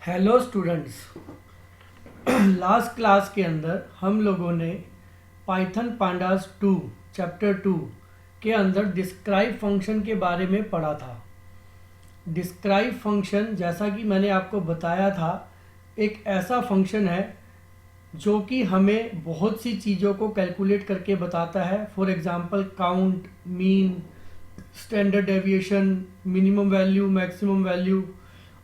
Hello students. Last class के अंदर हम लोगों ने पाइथन पांडास 2 चैप्टर 2 के अंदर डिस्क्राइब फंक्शन के बारे में पढ़ा था। डिस्क्राइब फंक्शन, जैसा कि मैंने आपको बताया था, एक ऐसा फंक्शन है जो कि हमें बहुत सी चीज़ों को कैलकुलेट करके बताता है। For example count, mean, standard deviation, minimum value, maximum value.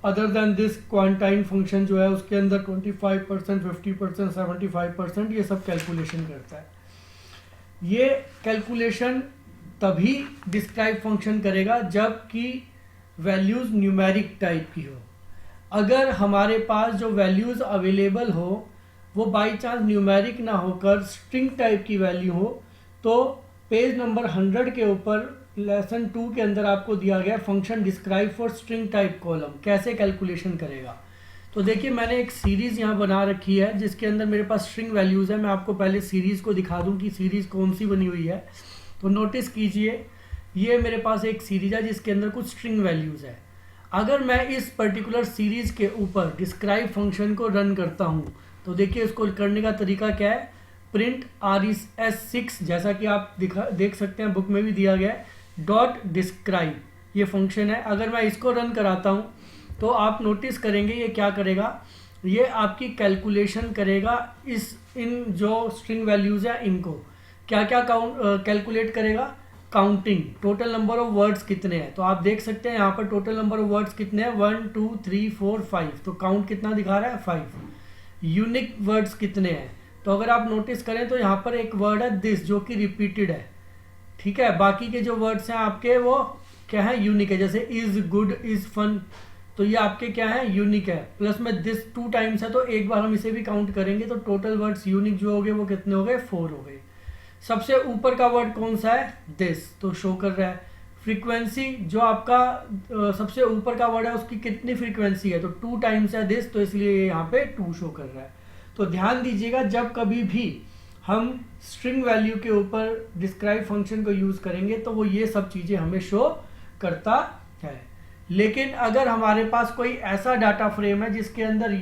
Other than this quantile function जो है उसके अंदर 25%, 50%, 75% ये सब कैलकुलेशन करता है। ये कैलकुलेशन तभी डिस्क्राइब फंक्शन करेगा जब कि वैल्यूज न्यूमेरिक टाइप की हो। अगर हमारे पास जो वैल्यूज अवेलेबल हो वो बाई चांस न्यूमेरिक ना होकर स्ट्रिंग टाइप की वैल्यू हो, तो पेज नंबर 100 के ऊपर लेसन 2 के अंदर आपको दिया गया function describe for string type column कैसे कैलकुलेशन करेगा। तो देखिए, मैंने एक सीरीज यहाँ बना रखी है जिसके अंदर मेरे पास स्ट्रिंग वैल्यूज है। मैं आपको पहले सीरीज को दिखा दूं कि सीरीज कौन सी बनी हुई है। तो नोटिस कीजिए, ये मेरे पास एक सीरीज है जिसके अंदर कुछ स्ट्रिंग वैल्यूज है। अगर मैं इस पर्टिकुलर सीरीज के ऊपर डिस्क्राइब फंक्शन को रन करता हूँ तो देखिए इसको करने का तरीका क्या है। प्रिंट RES6, जैसा कि आप देख सकते हैं, बुक में भी दिया गया है, डॉट डिस्क्राइब ये फंक्शन है। अगर मैं इसको रन कराता हूँ तो आप नोटिस करेंगे ये क्या करेगा। ये आपकी कैलकुलेशन करेगा। इन जो स्ट्रिंग वैल्यूज है इनको क्या क्या कैलकुलेट करेगा। Counting, total number of words कितने हैं। तो आप देख सकते हैं यहाँ पर टोटल नंबर ऑफ वर्ड्स कितने हैं, 1 2 3 4 5। तो काउंट कितना दिखा रहा है, 5। यूनिक वर्ड्स कितने हैं, तो अगर आप नोटिस करें तो यहाँ पर एक वर्ड है दिस जो कि रिपीटेड है। ठीक है, बाकी के जो वर्ड्स हैं आपके वो क्या है, यूनिक है। जैसे इज, गुड, इज, फन, तो ये आपके क्या है, यूनिक है। प्लस में दिस 2 टाइम्स है तो एक बार हम इसे भी काउंट करेंगे तो टोटल वर्ड्स यूनिक जो हो गए वो कितने हो गए, 4 हो गए। सबसे ऊपर का वर्ड कौन सा है, दिस, तो शो कर रहा है। फ्रीक्वेंसी जो आपका सबसे ऊपर का वर्ड है उसकी कितनी फ्रीक्वेंसी है, तो 2 टाइम्स है दिस, तो इसलिए यहाँ पे 2 शो कर रहा है। तो ध्यान दीजिएगा, जब कभी भी हम स्ट्रिंग वैल्यू के ऊपर डिस्क्राइब फंक्शन को यूज करेंगे तो वो ये सब चीजें हमें शो करता है। लेकिन अगर हमारे पास कोई ऐसा डाटा फ्रेम है जिसके अंदर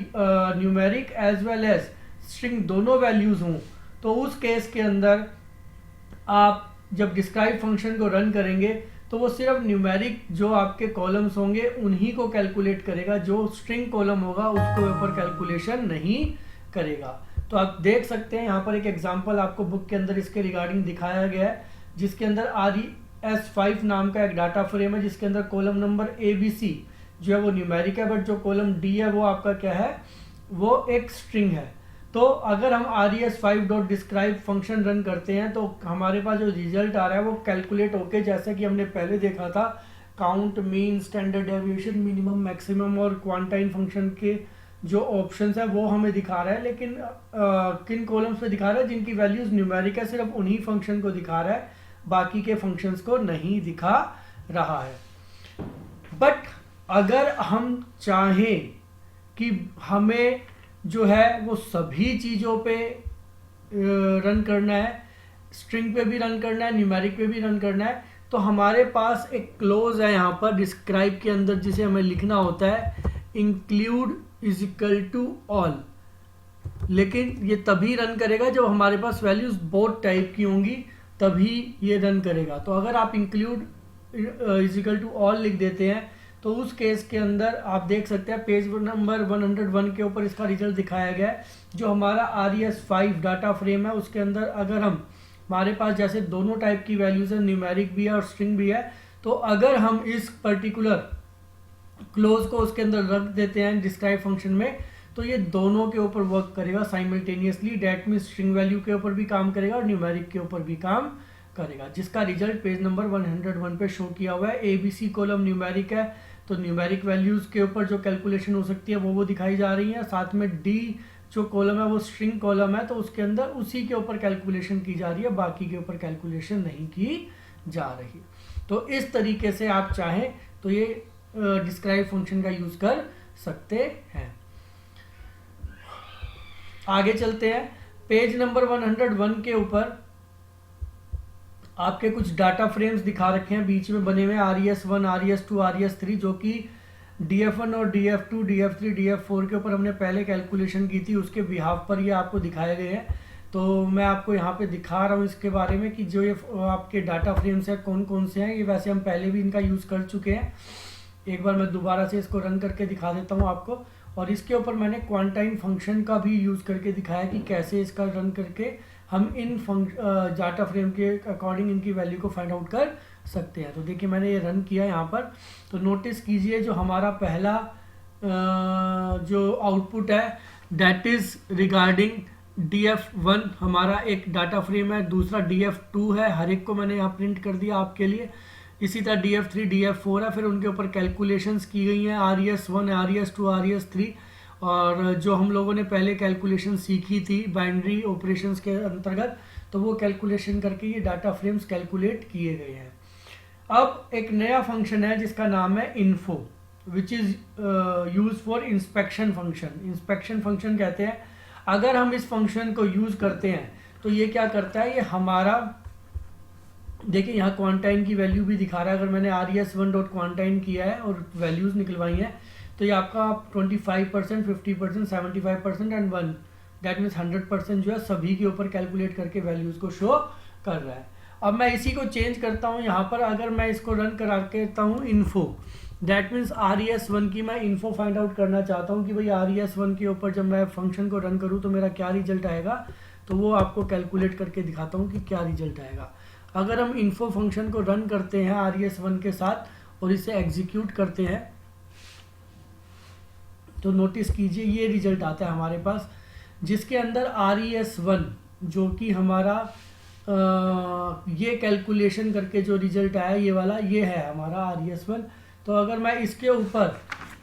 numeric as well as string दोनों वैल्यूज हों, तो उस केस के अंदर आप जब डिस्क्राइब फंक्शन को रन करेंगे तो वो सिर्फ न्यूमेरिक जो आपके कॉलम्स होंगे उन्हीं को कैलकुलेट करेगा। जो स्ट्रिंग कॉलम होगा उसको ऊपर कैलकुलेशन नहीं करेगा। तो आप देख सकते हैं यहाँ पर एक एग्जांपल आपको बुक के अंदर इसके रिगार्डिंग दिखाया गया है, जिसके अंदर RES5 नाम का एक डाटा फ्रेम है जिसके अंदर कॉलम नंबर ABC जो है वो न्यूमेरिक है, बट जो कॉलम D है वो आपका क्या है, वो एक स्ट्रिंग है। तो अगर हम RES5.describe फंक्शन रन करते हैं तो हमारे पास जो रिजल्ट आ रहा है वो कैलकुलेट होके, जैसा कि हमने पहले देखा था, count, mean, standard deviation, minimum, maximum और क्वांटाइन फंक्शन के जो ऑप्शंस है वो हमें दिखा रहा है। लेकिन किन कॉलम्स पे दिखा रहा है, जिनकी वैल्यूज न्यूमेरिक है, सिर्फ उन्हीं फंक्शन को दिखा रहा है, बाकी के फंक्शंस को नहीं दिखा रहा है। बट अगर हम चाहें कि हमें जो है वो सभी चीज़ों पे रन करना है, स्ट्रिंग पे भी रन करना है, न्यूमेरिक पे भी रन करना है, तो हमारे पास एक क्लोज है यहाँ पर डिस्क्राइब के अंदर जिसे हमें लिखना होता है, include is equal to all. लेकिन ये तभी रन करेगा जब हमारे पास वैल्यूज बोथ टाइप की होंगी, तभी ये रन करेगा। तो अगर आप include is equal to all लिख देते हैं तो उस केस के अंदर आप देख सकते हैं पेज नंबर 101 के ऊपर इसका रिजल्ट दिखाया गया है। जो हमारा RES5 डाटा फ्रेम है उसके अंदर अगर हमारे पास जैसे दोनों टाइप की वैल्यूज है, न्यूमेरिक भी है और स्ट्रिंग भी है, तो अगर हम इस पर्टिकुलर क्लोज को उसके अंदर रख देते हैं डिस्क्राइब फंक्शन में, तो ये दोनों के ऊपर वर्क करेगा simultaneously. That mean string value के ऊपर भी काम करेगा और न्यूमेरिक के ऊपर भी काम करेगा, जिसका रिजल्ट पेज नंबर 101 पे शो किया हुआ है। ABC कॉलम न्यूमेरिक है तो न्यूमेरिक वैल्यूज के ऊपर जो कैलकुलेशन हो सकती है वो दिखाई जा रही है। साथ में D जो कॉलम है वो स्ट्रिंग कॉलम है, तो उसके अंदर उसी के ऊपर कैलकुलेशन की जा रही है, बाकी के ऊपर कैलकुलेशन नहीं की जा रही। तो इस तरीके से आप चाहें तो ये डिस्क्राइब फंक्शन का यूज कर सकते हैं। आगे चलते हैं। पेज नंबर 101 के ऊपर आपके कुछ डाटा फ्रेम्स दिखा रखे हैं बीच में बने हुए, RES1, RES2, RES3, जो कि DF1 और DF2 DF3 DF4 के ऊपर हमने पहले कैलकुलेशन की थी, उसके बिहाफ पर ये आपको दिखाए गए हैं। तो मैं आपको यहाँ पे दिखा रहा हूँ इसके बारे में कि जो ये आपके डाटा फ्रेम्स हैं कौन कौन से हैं। ये वैसे हम पहले भी इनका यूज़ कर चुके हैं, एक बार मैं दोबारा से इसको रन करके दिखा देता हूँ आपको। और इसके ऊपर मैंने क्वांटाइन फंक्शन का भी यूज़ करके दिखाया कि कैसे इसका रन करके हम इन डाटा फ्रेम के अकॉर्डिंग इनकी वैल्यू को फाइंड आउट कर सकते हैं। तो देखिए मैंने ये रन किया यहाँ पर, तो नोटिस कीजिए जो हमारा पहला जो आउटपुट है दैट इज़ रिगार्डिंग DF1 हमारा एक डाटा फ्रेम है, दूसरा DF2 है, हर एक को मैंने यहाँ प्रिंट कर दिया आपके लिए। इसी तरह DF3 DF4 है, फिर उनके ऊपर कैलकुलेशंस की गई हैं RES1 RES2 RES3। और जो हम लोगों ने पहले कैलकुलेशन सीखी थी बाइनरी ऑपरेशंस के अंतर्गत, तो वो कैलकुलेशन करके ये डाटा फ्रेम्स कैलकुलेट किए गए हैं। अब एक नया फंक्शन है जिसका नाम है info, which is use for inspection function. Inspection function कहते हैं, अगर हम इस फंक्शन को यूज़ करते हैं तो ये क्या करता है, ये हमारा देखिए यहाँ क्वांटाइन की वैल्यू भी दिखा रहा है। अगर मैंने RES1 डॉट क्वांटाइन किया है और वैल्यूज़ निकलवाई हैं तो ये आपका 25%, 50%, 75% एंड 1 दैट मीन्स 100% जो है सभी के ऊपर कैलकुलेट करके वैल्यूज़ को शो कर रहा है। अब मैं इसी को चेंज करता हूँ यहाँ पर, अगर मैं इसको रन करा देता हूँ इन्फो, दैट मीन्स RES1 की मैं इन्फो फाइंड आउट करना चाहता हूँ कि भाई RES1 के ऊपर जब मैं फंक्शन को रन करूँ तो मेरा क्या रिजल्ट आएगा। तो वो आपको कैलकुलेट करके दिखाता हूँ कि क्या रिजल्ट आएगा। अगर हम इन्फो फंक्शन को रन करते हैं RES1 के साथ और इसे एग्जीक्यूट करते हैं तो नोटिस कीजिए ये रिजल्ट आता है हमारे पास, जिसके अंदर RES1 जो कि हमारा ये कैलकुलेशन करके जो रिजल्ट आया ये वाला, ये है हमारा RES1। तो अगर मैं इसके ऊपर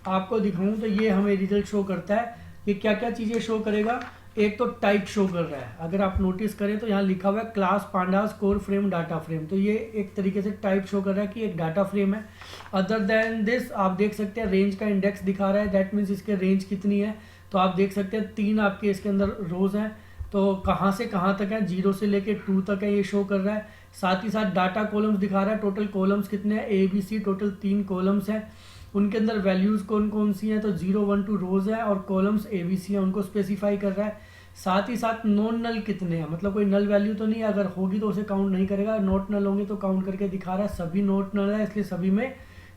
आपको दिखाऊं तो ये हमें रिजल्ट शो करता है। ये क्या क्या चीज़ें शो करेगा, एक तो टाइप शो कर रहा है। अगर आप नोटिस करें तो यहाँ लिखा हुआ है class pandas core frame data frame, तो ये एक तरीके से टाइप शो कर रहा है कि एक डाटा फ्रेम है। अदर देन दिस आप देख सकते हैं रेंज का इंडेक्स दिखा रहा है, दैट मीन्स इसके रेंज कितनी है। तो आप देख सकते हैं 3 आपके इसके अंदर रोज हैं, तो कहाँ से कहाँ तक है, 0 से लेके 2 तक है, ये शो कर रहा है। साथ ही साथ डाटा कॉलम्स दिखा रहा है, टोटल कॉलम्स कितने हैं ABC, टोटल 3 कॉलम्स हैं। उनके अंदर वैल्यूज़ कौन कौन सी हैं, तो 0 1 2 रोज है और कॉलम्स ABC हैं, उनको स्पेसिफाई कर रहा है। साथ ही साथ नॉन नल कितने हैं, मतलब कोई नल वैल्यू तो नहीं है, अगर होगी तो उसे काउंट नहीं करेगा, नॉट नल होंगे तो काउंट करके दिखा रहा है। सभी नॉट नल है इसलिए सभी में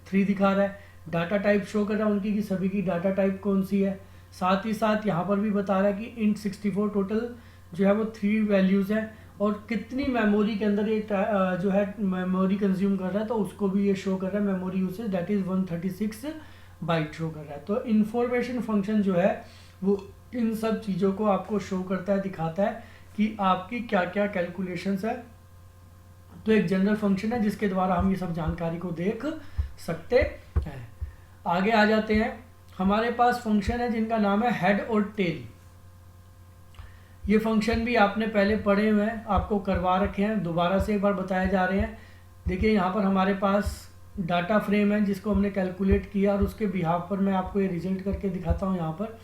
3 दिखा रहा है। डाटा टाइप शो कर रहा है उनकी कि सभी की डाटा टाइप कौन सी है। साथ ही साथ यहाँ पर भी बता रहा है कि int 64 टोटल जो है वो 3 वैल्यूज़ है और कितनी मेमोरी के अंदर ये जो है मेमोरी कंज्यूम कर रहा है, तो उसको भी ये शो कर रहा है। Memory usage that is 136 byte show कर रहा है। तो इंफॉर्मेशन फंक्शन जो है वो इन सब चीज़ों को आपको शो करता है, दिखाता है कि आपकी क्या क्या कैलकुलेशंस है। तो एक जनरल फंक्शन है जिसके द्वारा हम ये सब जानकारी को देख सकते हैं। आगे आ जाते हैं, हमारे पास फंक्शन है जिनका नाम है हेड और टेल। ये फंक्शन भी आपने पहले पढ़े हुए हैं, आपको करवा रखे हैं, दोबारा से एक बार बताए जा रहे हैं। देखिए यहाँ पर हमारे पास डाटा फ्रेम है जिसको हमने कैलकुलेट किया और उसके बिहाफ पर मैं आपको ये रिजल्ट करके दिखाता हूँ। यहाँ पर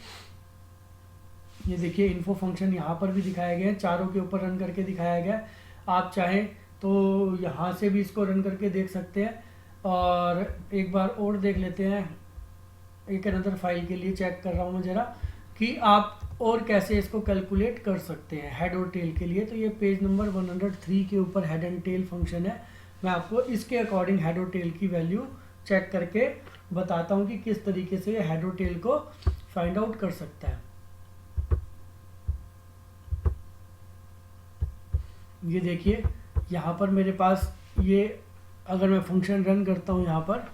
ये देखिए इन्फो फंक्शन यहाँ पर भी दिखाया गया है, चारों के ऊपर रन करके दिखाया गया है। आप चाहें तो यहाँ से भी इसको रन करके देख सकते हैं और एक बार और देख लेते हैं। एक अनदर फाइल के लिए चेक कर रहा हूँ मैं ज़रा कि आप और कैसे इसको कैलकुलेट कर सकते हैं हेड और टेल के लिए। तो ये पेज नंबर 103 के ऊपर हेड एंड टेल फंक्शन है। मैं आपको इसके अकॉर्डिंग हेड और टेल की वैल्यू चेक करके बताता हूँ कि किस तरीके से ये हेड और टेल को फाइंड आउट कर सकता है। ये देखिए यहाँ पर मेरे पास ये अगर मैं फंक्शन रन करता हूँ यहाँ पर,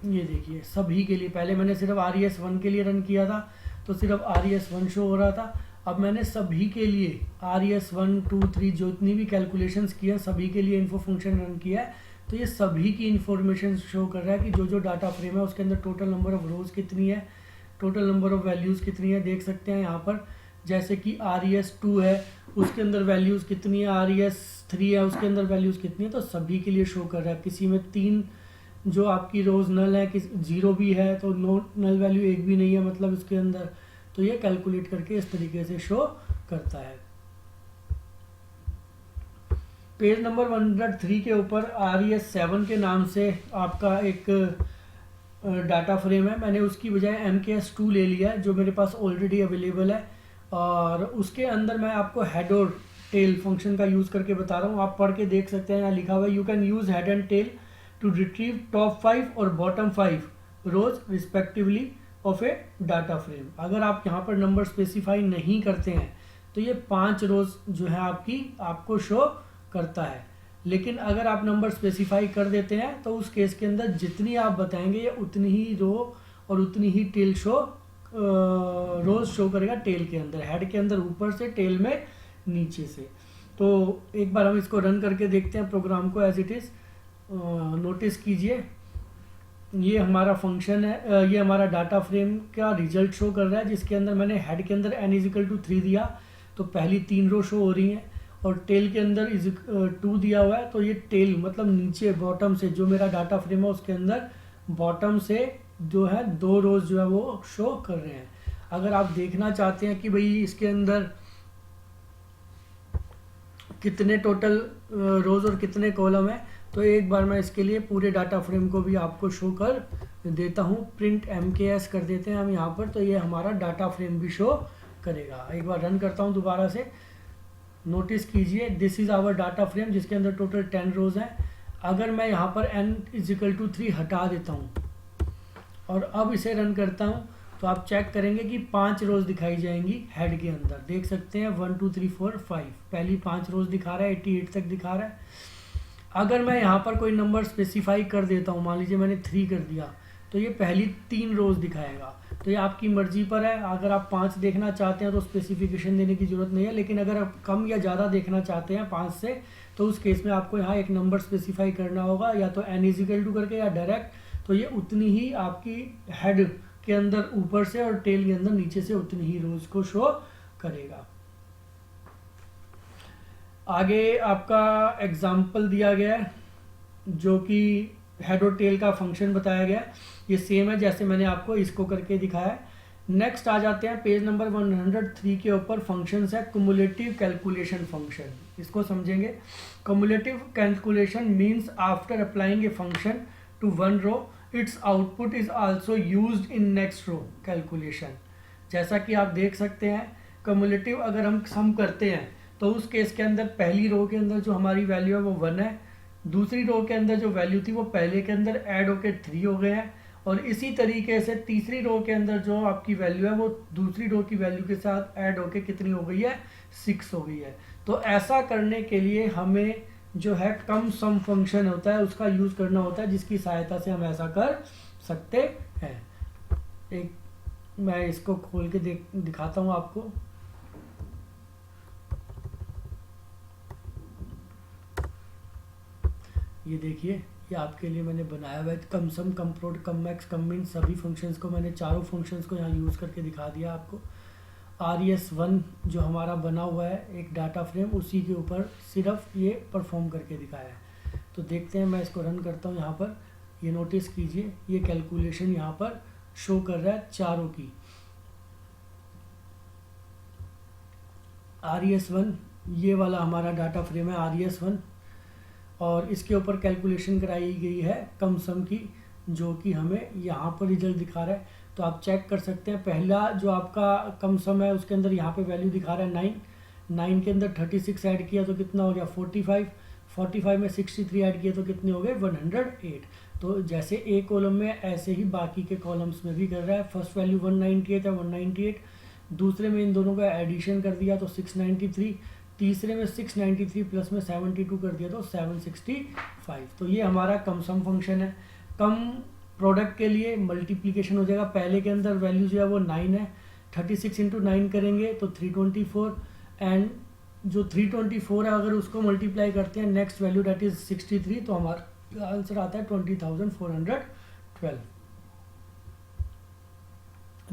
ये देखिए सभी के लिए, पहले मैंने सिर्फ RES1 के लिए रन किया था तो सिर्फ RES1 शो हो रहा था। अब मैंने सभी के लिए RES1 2 3 जो इतनी भी कैलकुलेशंस किया सभी के लिए इन्फो फंक्शन रन किया है। तो ये सभी की इन्फॉर्मेशन शो कर रहा है कि जो जो डाटा फ्रेम है उसके अंदर टोटल नंबर ऑफ रोज कितनी है, टोटल नंबर ऑफ वैल्यूज़ कितनी है। देख सकते हैं यहाँ पर जैसे कि RES2 है उसके अंदर वैल्यूज़ कितनी है, RES3 है उसके अंदर वैल्यूज़ कितनी है, तो सभी के लिए शो कर रहा है। किसी में 3 जो आपकी रोज नल है, किस 0 भी है तो नो नल वैल्यू एक भी नहीं है मतलब इसके अंदर, तो ये कैलकुलेट करके इस तरीके से शो करता है। पेज नंबर 103 के ऊपर RES7 के नाम से आपका एक डाटा फ्रेम है, मैंने उसकी बजाय MKS2 ले लिया है जो मेरे पास ऑलरेडी अवेलेबल है। और उसके अंदर मैं आपको हेड और टेल फंक्शन का यूज़ करके बता रहा हूँ। आप पढ़ के देख सकते हैं, यहाँ लिखा हुआ है you can use head and tail to retrieve top 5 और bottom 5 rows respectively of a data frame. अगर आप यहाँ पर नंबर स्पेसिफाई नहीं करते हैं तो ये 5 रोज जो है आपको शो करता है। लेकिन अगर आप नंबर स्पेसिफाई कर देते हैं तो उस केस के अंदर जितनी आप बताएंगे ये उतनी ही रो और उतनी ही टेल रोज शो करेगा टेल के अंदर, हेड के अंदर ऊपर से, टेल में नीचे से। तो एक बार हम इसको रन करके देखते हैं प्रोग्राम को एज इट इज़। नोटिस कीजिए ये हमारा फंक्शन है, ये हमारा डाटा फ्रेम का रिजल्ट शो कर रहा है जिसके अंदर मैंने हेड के अंदर n=3 दिया तो पहली 3 रो शो हो रही हैं, और टेल के अंदर 2 दिया हुआ है तो ये टेल मतलब नीचे बॉटम से जो मेरा डाटा फ्रेम है उसके अंदर बॉटम से जो है 2 रोज जो है वो शो कर रहे हैं। अगर आप देखना चाहते हैं कि भाई इसके अंदर कितने टोटल रोज और कितने कॉलम है, तो एक बार मैं इसके लिए पूरे डाटा फ्रेम को भी आपको शो कर देता हूँ। प्रिंट MKS कर देते हैं हम यहाँ पर, तो ये हमारा डाटा फ्रेम भी शो करेगा। एक बार रन करता हूँ दोबारा से। नोटिस कीजिए this is our data frame जिसके अंदर टोटल 10 रोज हैं। अगर मैं यहाँ पर n=3 हटा देता हूँ और अब इसे रन करता हूँ तो आप चेक करेंगे कि 5 रोज दिखाई जाएंगी हेड के अंदर। देख सकते हैं 1 2 3 4 5 पहली 5 रोज दिखा रहा है, 88 तक दिखा रहा है। अगर मैं यहाँ पर कोई नंबर स्पेसिफाई कर देता हूँ, मान लीजिए मैंने 3 कर दिया, तो ये पहली 3 रोज दिखाएगा। तो ये आपकी मर्जी पर है, अगर आप 5 देखना चाहते हैं तो स्पेसिफिकेशन देने की ज़रूरत नहीं है, लेकिन अगर आप कम या ज़्यादा देखना चाहते हैं 5 से तो उस केस में आपको यहाँ एक नंबर स्पेसिफाई करना होगा, या तो n= करके या डायरेक्ट। तो ये उतनी ही आपकी हेड के अंदर ऊपर से और टेल के अंदर नीचे से उतनी ही रोज को शो करेगा। आगे आपका एग्जाम्पल दिया गया है जो कि हेड और टेल का फंक्शन बताया गया है, ये सेम है जैसे मैंने आपको इसको करके दिखाया है। नेक्स्ट आ जाते हैं पेज नंबर 103 के ऊपर। फंक्शंस है कुमुलेटिव कैलकुलेशन फंक्शन, इसको समझेंगे। Cumulative calculation means after applying a function to one row its output is also used in next row calculation. जैसा कि आप देख सकते हैं कुमुलेटिव अगर हम सम करते हैं तो उस केस के अंदर पहली रो के अंदर जो हमारी वैल्यू है वो 1 है, दूसरी रो के अंदर जो वैल्यू थी वो पहले के अंदर ऐड होके 3 हो गए हैं, और इसी तरीके से तीसरी रो के अंदर जो आपकी वैल्यू है वो दूसरी रो की वैल्यू के साथ ऐड होके कितनी हो गई है, 6 हो गई है। तो ऐसा करने के लिए हमें जो है कम सम फंक्शन होता है उसका यूज़ करना होता है, जिसकी सहायता से हम ऐसा कर सकते हैं। एक मैं इसको खोल के दिखाता हूँ आपको। ये देखिए ये आपके लिए मैंने बनाया हुआ है कम सम, कम प्रोड, कम मैक्स, कम मिन, सभी फंक्शंस को मैंने चारों फंक्शंस को यहाँ यूज़ करके दिखा दिया आपको। RES1 जो हमारा बना हुआ है एक डाटा फ्रेम, उसी के ऊपर सिर्फ ये परफॉर्म करके दिखाया है। तो देखते हैं, मैं इसको रन करता हूँ यहाँ पर। ये नोटिस कीजिए ये कैलकुलेशन यहाँ पर शो कर रहा है चारों की। RES1 ये वाला हमारा डाटा फ्रेम है RES1, और इसके ऊपर कैलकुलेशन कराई गई है कम सम की, जो कि हमें यहाँ पर रिजल्ट दिखा रहा है। तो आप चेक कर सकते हैं पहला जो आपका कम सम है उसके अंदर यहाँ पे वैल्यू दिखा रहा है 9 के अंदर 36 ऐड किया तो कितना हो गया 45 में 63 ऐड किया तो कितने हो गए 108। तो जैसे ए कॉलम में ऐसे ही बाकी के कॉलम्स में भी कर रहा है। फर्स्ट वैल्यू 198 है 198, दूसरे में इन दोनों का एडिशन कर दिया तो 693, तीसरे में 693 प्लस में 72 कर दिया तो 765। तो ये हमारा कम सम फंक्शन है। कम प्रोडक्ट के लिए मल्टीप्लिकेशन हो जाएगा, पहले के अंदर वैल्यू जो है वो 9 है, 36 इंटू 9 करेंगे तो 324, एंड जो 324 है अगर उसको मल्टीप्लाई करते हैं नेक्स्ट वैल्यू डेट इज 63, तो हमारा आंसर आता है 20,412।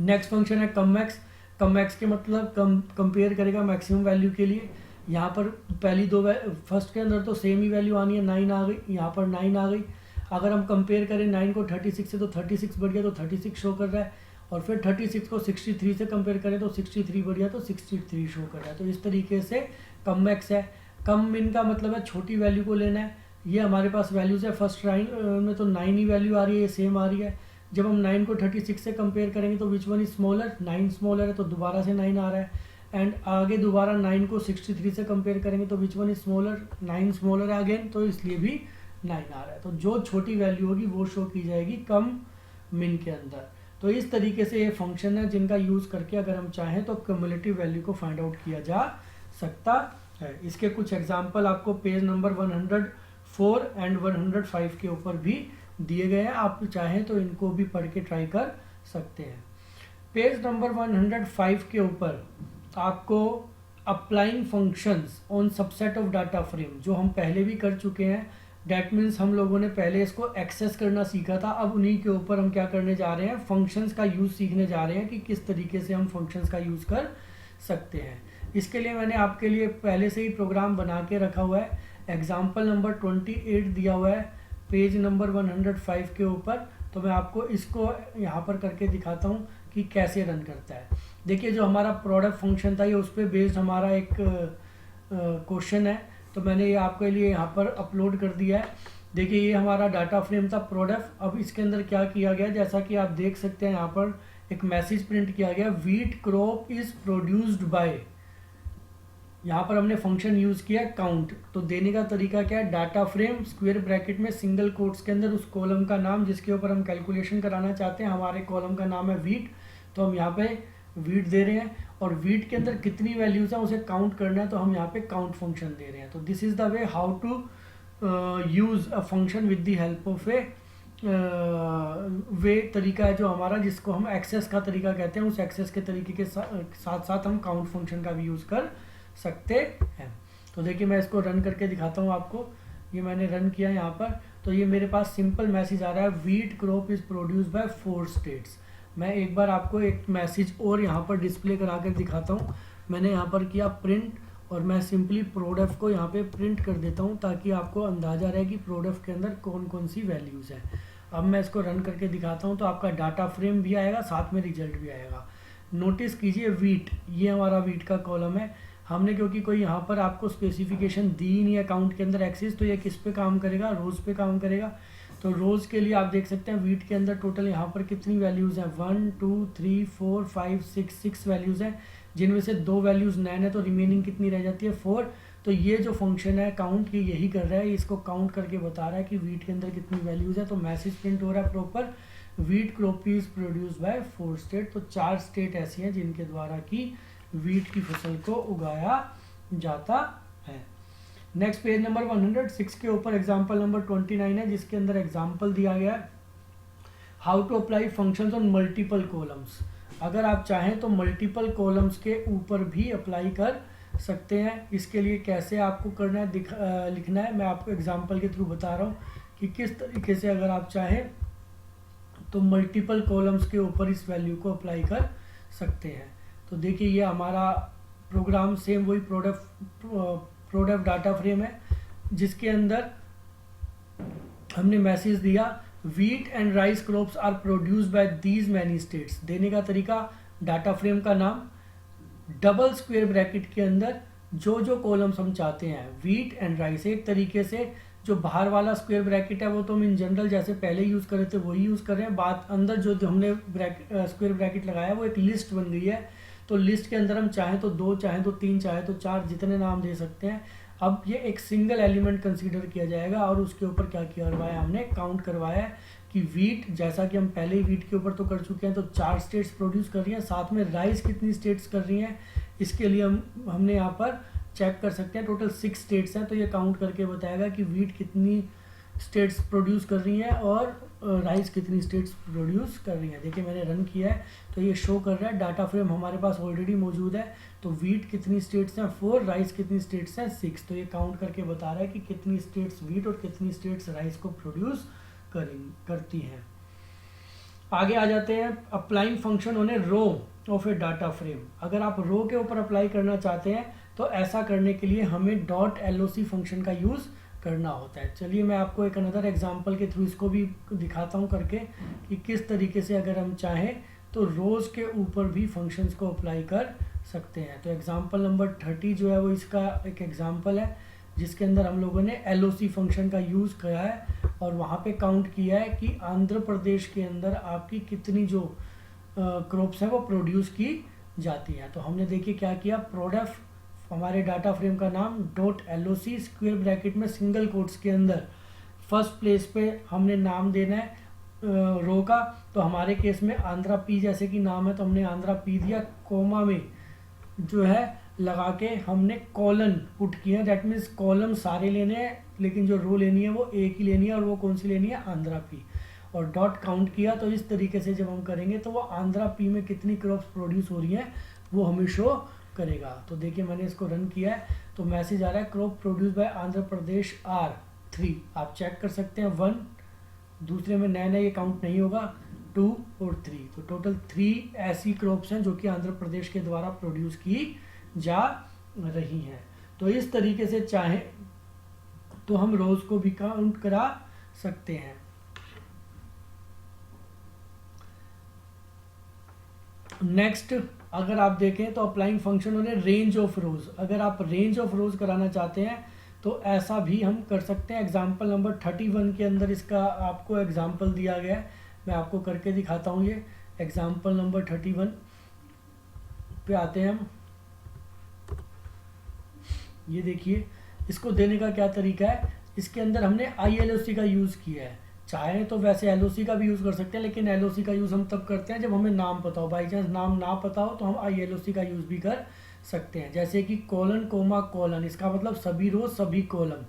नेक्स्ट फंक्शन है कम मैक्स। कम मैक्स के मतलब कंपेयर करेगा मैक्सिमम वैल्यू के लिए। यहाँ पर पहली दो फर्स्ट के अंदर तो सेम ही वैल्यू आनी है, 9 आ गई, यहाँ पर 9 आ गई। अगर हम कंपेयर करें 9 को 36 से तो 36 बढ़ गया तो 36 शो कर रहा है, और फिर 36 को 63 से कंपेयर करें तो 63 बढ़ गया तो 63 शो कर रहा है। तो इस तरीके से कम मैक्स है। कम मिन का मतलब है छोटी वैल्यू को लेना है। ये हमारे पास वैल्यूज है, फर्स्ट लाइन में तो 9 ही वैल्यू आ रही है, ये सेम आ रही है। जब हम 9 को 36 से कंपेयर करेंगे तो which one is smaller, 9 smaller है तो दोबारा से 9 आ रहा है। एंड आगे दोबारा 9 को 63 से कंपेयर करेंगे तो which one is smaller, 9 smaller है अगेन, तो इसलिए भी 9 आ रहा है। तो जो छोटी वैल्यू होगी वो शो की जाएगी कम मिन के अंदर। तो इस तरीके से ये फंक्शन है जिनका यूज़ करके अगर हम चाहें तो क्यूमुलेटिव वैल्यू को फाइंड आउट किया जा सकता है। इसके कुछ एग्जाम्पल आपको पेज नंबर 104 एंड 105 के ऊपर भी दिए गए हैं, आप चाहें तो इनको भी पढ़ के ट्राई कर सकते हैं। पेज नंबर 105 के ऊपर आपको applying functions on subset of data frame, जो हम पहले भी कर चुके हैं, डैट मीन्स हम लोगों ने पहले इसको एक्सेस करना सीखा था। अब उन्हीं के ऊपर हम क्या करने जा रहे हैं, फंक्शंस का यूज़ सीखने जा रहे हैं कि किस तरीके से हम फंक्शंस का यूज़ कर सकते हैं। इसके लिए मैंने आपके लिए पहले से ही प्रोग्राम बना के रखा हुआ है। एग्जाम्पल नंबर 28 दिया हुआ है पेज नंबर 105 के ऊपर। तो मैं आपको इसको यहाँ पर करके दिखाता हूँ कि कैसे रन करता है। देखिए जो हमारा प्रोडक्ट फंक्शन था ये उस पर बेस्ड हमारा एक क्वेश्चन है, तो मैंने ये आपके लिए यहाँ पर अपलोड कर दिया है। देखिए ये हमारा डाटा फ्रेम था प्रोडक्ट। अब इसके अंदर क्या किया गया, जैसा कि आप देख सकते हैं यहाँ पर एक मैसेज प्रिंट किया गया, wheat crop is produced by. यहाँ पर हमने फंक्शन यूज किया काउंट। तो देने का तरीका क्या है, डाटा फ्रेम स्क्वायर ब्रैकेट में सिंगल कोट्स के अंदर उस कॉलम का नाम जिसके ऊपर हम कैलकुलेशन कराना चाहते हैं, हमारे कॉलम का नाम है व्हीट, तो हम यहाँ पे व्हीट दे रहे हैं। और व्हीट के अंदर कितनी वैल्यूज हैं उसे काउंट करना है, तो हम यहाँ पे काउंट फंक्शन दे रहे हैं। तो this is the way how to use a function with the help of a way तरीका है जो हमारा, जिसको हम एक्सेस का तरीका कहते हैं। उस एक्सेस के तरीके के साथ साथ हम काउंट फंक्शन का भी यूज कर सकते हैं। तो देखिए मैं इसको रन करके दिखाता हूँ आपको। ये मैंने रन किया यहाँ पर, तो ये मेरे पास सिंपल मैसेज आ रहा है, wheat crop is produced by 4 states. मैं एक बार आपको एक मैसेज और यहाँ पर डिस्प्ले करा कर दिखाता हूँ। मैंने यहाँ पर किया प्रिंट और मैं सिंपली प्रोडक्ट को यहाँ पे प्रिंट कर देता हूँ ताकि आपको अंदाज़ा रहे कि प्रोडक्ट के अंदर कौन कौन सी वैल्यूज़ हैं। अब मैं इसको रन करके दिखाता हूँ तो आपका डाटा फ्रेम भी आएगा, साथ में रिजल्ट भी आएगा। नोटिस कीजिए व्हीट, ये हमारा व्हीट का कॉलम है। हमने क्योंकि कोई यहाँ पर आपको स्पेसिफिकेशन दी नहीं है अकाउंट के अंदर एक्सेस, तो ये किस पे काम करेगा, रोज़ पे काम करेगा। तो रोज़ के लिए आप देख सकते हैं व्हीट के अंदर टोटल यहाँ पर कितनी वैल्यूज़ हैं, 1 2 3 4 5 6 वैल्यूज़ हैं, जिनमें से 2 वैल्यूज़ 9 है, तो रिमेनिंग कितनी रह जाती है 4। तो ये जो फंक्शन है काउंट की यही कर रहा है, इसको काउंट करके बता रहा है कि व्हीट के अंदर कितनी वैल्यूज़ है। तो मैसेज प्रिंट हो रहा है proper, wheat crop is produce by 4 state. तो 4 स्टेट ऐसी हैं जिनके द्वारा की व्हीट की फसल को उगाया जाता है। नेक्स्ट पेज नंबर 106 के ऊपर एग्जाम्पल नंबर 29 है, जिसके अंदर एग्जाम्पल दिया गया है how to apply functions on multiple columns. अगर आप चाहें तो मल्टीपल कॉलम्स के ऊपर भी अप्लाई कर सकते हैं। इसके लिए कैसे आपको करना है, लिखना है, मैं आपको एग्जाम्पल के थ्रू बता रहा हूँ कि किस तरीके से अगर आप चाहें तो मल्टीपल कॉलम्स के ऊपर इस वैल्यू को अप्लाई कर सकते हैं। तो देखिए ये हमारा प्रोग्राम सेम वही प्रोडक्ट डाटा फ्रेम है, जिसके अंदर हमने मैसेज दिया wheat and rice crops are produced by these many states. देने का तरीका, डाटा फ्रेम का नाम, डबल स्क्वायर ब्रैकेट के अंदर जो जो कॉलम्स हम चाहते हैं, व्हीट एंड राइस। एक तरीके से जो बाहर वाला स्क्वायर ब्रैकेट है वो तो हम इन जनरल जैसे पहले यूज़ कर रहे थे वही यूज़ कर रहे हैं। बात अंदर जो हमने स्क्वायर ब्रैकेट लगाया वो एक लिस्ट बन गई है। तो लिस्ट के अंदर हम चाहें तो 2, चाहें तो 3, चाहें तो 4, जितने नाम दे सकते हैं। अब ये एक सिंगल एलिमेंट कंसीडर किया जाएगा और उसके ऊपर क्या किया करवाया, हमने काउंट करवाया है कि व्हीट, जैसा कि हम पहले ही व्हीट के ऊपर तो कर चुके हैं, तो 4 स्टेट्स प्रोड्यूस कर रही हैं। साथ में राइस कितनी स्टेट्स कर रही हैं, इसके लिए हमने यहाँ पर चेक कर सकते हैं। टोटल 6 स्टेट्स हैं, तो ये काउंट करके बताएगा कि व्हीट कितनी स्टेट्स प्रोड्यूस कर रही हैं और राइस कितनी स्टेट्स प्रोड्यूस कर रही हैं। देखिए मैंने रन किया है तो ये शो कर रहा है, डाटा फ्रेम हमारे पास ऑलरेडी मौजूद है। तो व्हीट कितनी स्टेट्स हैं 4, राइस कितनी स्टेट्स हैं 6। तो ये काउंट करके बता रहा है कि कितनी स्टेट्स व्हीट और कितनी स्टेट्स राइस को प्रोड्यूस करती हैं। आगे आ जाते हैं applying function on a row of a data frame. अगर आप रो के ऊपर अप्लाई करना चाहते हैं तो ऐसा करने के लिए हमें .loc फंक्शन का यूज़ करना होता है। चलिए मैं आपको एक अनदर एग्जांपल के थ्रू इसको भी दिखाता हूं करके कि किस तरीके से अगर हम चाहें तो रोज़ के ऊपर भी फंक्शंस को अप्लाई कर सकते हैं। तो एग्जांपल नंबर 30 जो है वो इसका एक एग्जांपल है। जिसके अंदर हम लोगों ने LOC फंक्शन का यूज़ किया है और वहाँ पे काउंट किया है कि आंध्र प्रदेश के अंदर आपकी कितनी जो क्रॉप्स हैं वो प्रोड्यूस की जाती हैं। तो हमने देखिए क्या किया, प्रोडफ हमारे डाटा फ्रेम का नाम .LOC स्क्वायर ब्रैकेट में सिंगल कोट्स के अंदर फर्स्ट प्लेस पे हमने नाम देना है रो का। तो हमारे केस में आंध्रा पी जैसे कि नाम है तो हमने आंध्रा पी दिया, कोमा में जो है लगा के हमने कॉलन पुट किया। दैट मीन्स कॉलम सारे लेने हैं लेकिन जो रो लेनी है वो एक ही लेनी है, और वो कौन सी लेनी है, आंध्रा पी। और डॉट काउंट किया। तो इस तरीके से जब हम करेंगे तो वो आंध्रा पी में कितनी क्रॉप्स प्रोड्यूस हो रही हैं वो हमें शो करेगा। तो देखिए मैंने इसको रन किया है तो मैसेज आ रहा है crop produce by Andhra Pradesh are 3। आप चेक कर सकते हैं 1, दूसरे में नया ये काउंट नहीं होगा, 2 और 3। तो टोटल 3 ऐसी क्रॉप्स हैं जो कि आंध्र प्रदेश के द्वारा प्रोड्यूस की जा रही हैं। तो इस तरीके से चाहे तो हम रोज को भी काउंट करा सकते हैं। नेक्स्ट अगर आप देखें तो अप्लाइंग फंक्शन और रेंज ऑफ रोज। अगर आप रेंज ऑफ रोज कराना चाहते हैं तो ऐसा भी हम कर सकते हैं। एग्जाम्पल नंबर 31 के अंदर इसका आपको एग्जाम्पल दिया गया है, मैं आपको करके दिखाता हूँ। ये एग्जाम्पल नंबर 31 पे आते हैं हम। ये देखिए इसको देने का क्या तरीका है, इसके अंदर हमने ILOC का यूज़ किया है। चाहे तो वैसे LOC का भी यूज़ कर सकते हैं, लेकिन LOC का यूज़ हम तब करते हैं जब हमें नाम पता हो। बाई चांस नाम ना पता हो तो हम ILOC का यूज़ भी कर सकते हैं। जैसे कि कोलन कोमा कोलन, इसका मतलब सभी रो सभी कॉलम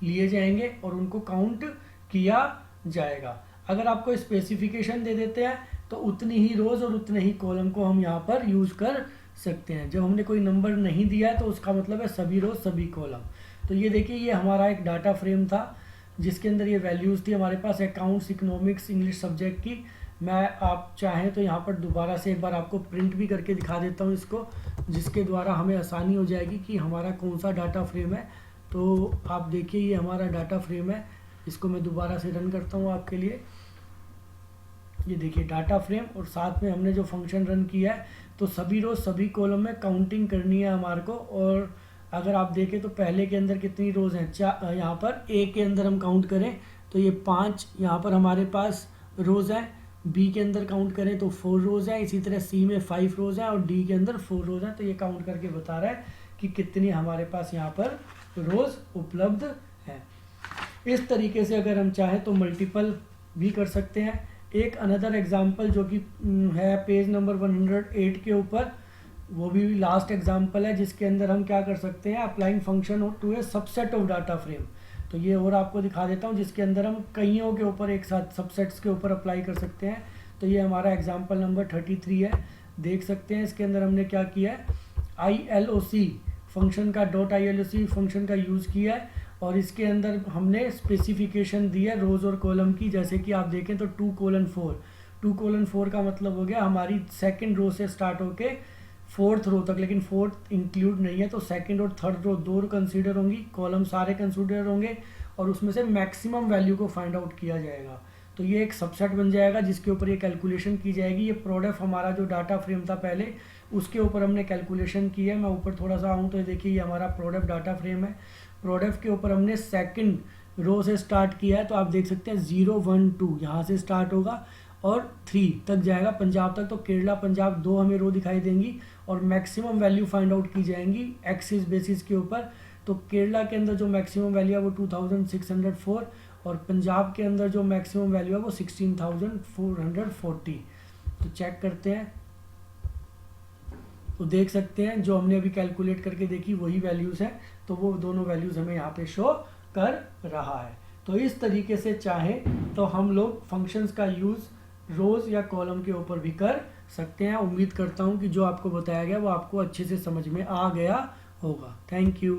लिए जाएंगे और उनको काउंट किया जाएगा। अगर आपको स्पेसिफिकेशन दे देते हैं तो उतनी ही रोज और उतने ही कॉलम को हम यहाँ पर यूज़ कर सकते हैं। जब हमने कोई नंबर नहीं दिया है तो उसका मतलब है सभी रोज सभी कॉलम। तो ये देखिए ये हमारा एक डाटा फ्रेम था जिसके अंदर ये वैल्यूज़ थी हमारे पास अकाउंट्स, इकोनॉमिक्स, इंग्लिश सब्जेक्ट की। मैं आप चाहें तो यहाँ पर दोबारा से एक बार आपको प्रिंट भी करके दिखा देता हूँ इसको, जिसके द्वारा हमें आसानी हो जाएगी कि हमारा कौन सा डाटा फ्रेम है। तो आप देखिए ये हमारा डाटा फ्रेम है, इसको मैं दोबारा से रन करता हूँ आपके लिए। ये देखिए डाटा फ्रेम, और साथ में हमने जो फंक्शन रन किया है तो सभी रोज सभी कॉलम में काउंटिंग करनी है हमारे को। और अगर आप देखें तो पहले के अंदर कितनी रोज हैं, यहाँ पर ए के अंदर हम काउंट करें तो ये 5 यहाँ पर हमारे पास रोज हैं। बी के अंदर काउंट करें तो 4 रोज हैं। इसी तरह सी में 5 रोज हैं और डी के अंदर 4 रोज हैं। तो ये काउंट करके बता रहा है कि कितनी हमारे पास यहाँ पर रोज उपलब्ध है। इस तरीके से अगर हम चाहें तो मल्टीपल भी कर सकते हैं। एक अनदर एग्जाम्पल जो कि है पेज नंबर 108 के ऊपर, वो भी लास्ट एग्जाम्पल है जिसके अंदर हम क्या कर सकते हैं, applying function to a subset of data frame. तो ये और आपको दिखा देता हूँ जिसके अंदर हम कईयों के ऊपर एक साथ सबसेट्स के ऊपर अप्लाई कर सकते हैं। तो ये हमारा एग्जाम्पल नंबर 33 है, देख सकते हैं इसके अंदर हमने क्या किया है, ILOC फंक्शन का .ILOC फंक्शन का यूज़ किया है और इसके अंदर हमने स्पेसिफिकेशन दी है रोज और कॉलम की। जैसे कि आप देखें तो 2:4 का मतलब हो गया हमारी सेकंड रो से स्टार्ट होके 4th रो तक, लेकिन 4th इंक्लूड नहीं है। तो सेकंड और थर्ड रो 2 कंसीडर होंगी, कॉलम सारे कंसीडर होंगे और उसमें से मैक्सिमम वैल्यू को फाइंड आउट किया जाएगा। तो ये एक सबसेट बन जाएगा जिसके ऊपर ये कैलकुलेशन की जाएगी। ये प्रोडक्ट हमारा जो डाटा फ्रेम था पहले उसके ऊपर हमने कैलकुलेशन की है। मैं ऊपर थोड़ा सा आऊँ तो देखिए ये हमारा प्रोडक्ट डाटा फ्रेम है। प्रोडक्ट के ऊपर हमने सेकंड रो से स्टार्ट किया है। तो आप देख सकते हैं 0, 1, 2 यहाँ से स्टार्ट होगा और 3 तक जाएगा, पंजाब तक। तो केरला पंजाब 2 हमें रो दिखाई देंगी और मैक्सिमम वैल्यू फाइंड आउट की जाएंगी एक्सिस बेसिस के ऊपर। तो केरला के अंदर जो मैक्सिमम वैल्यू है वो 2604 और पंजाब के अंदर जो मैक्सिमम वैल्यू है वो 16440। तो चेक करते हैं तो देख सकते हैं जो हमने अभी कैलकुलेट करके देखी वही वैल्यूज़ हैं। तो वो दोनों वैल्यूज़ हमें यहाँ पे शो कर रहा है। तो इस तरीके से चाहें तो हम लोग फंक्शंस का यूज़ रोज़ या कॉलम के ऊपर भी कर सकते हैं। उम्मीद करता हूँ कि जो आपको बताया गया वो आपको अच्छे से समझ में आ गया होगा। Thank you.